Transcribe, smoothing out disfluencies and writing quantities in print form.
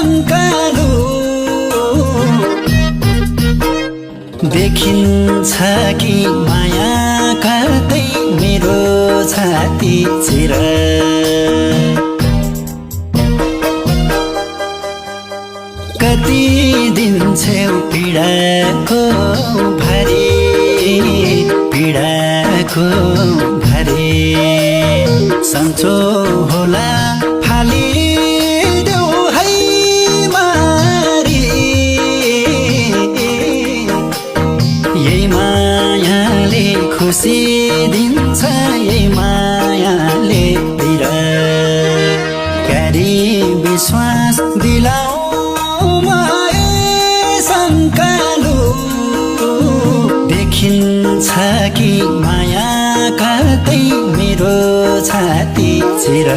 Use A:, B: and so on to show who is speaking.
A: शङ्कालु देखिन्छ कि माया कतै मेरो छाती चिर कति दिन छेउ पीडाको भारी पीडाको भारी सन्चो होला फालिदेऊ है मारी यही मायाले खुसी दिन्छ यही मायाले तिर क्यारी विश्वास दिलाऊ देखिन्छ कि माया कतै मेरो छाती चिर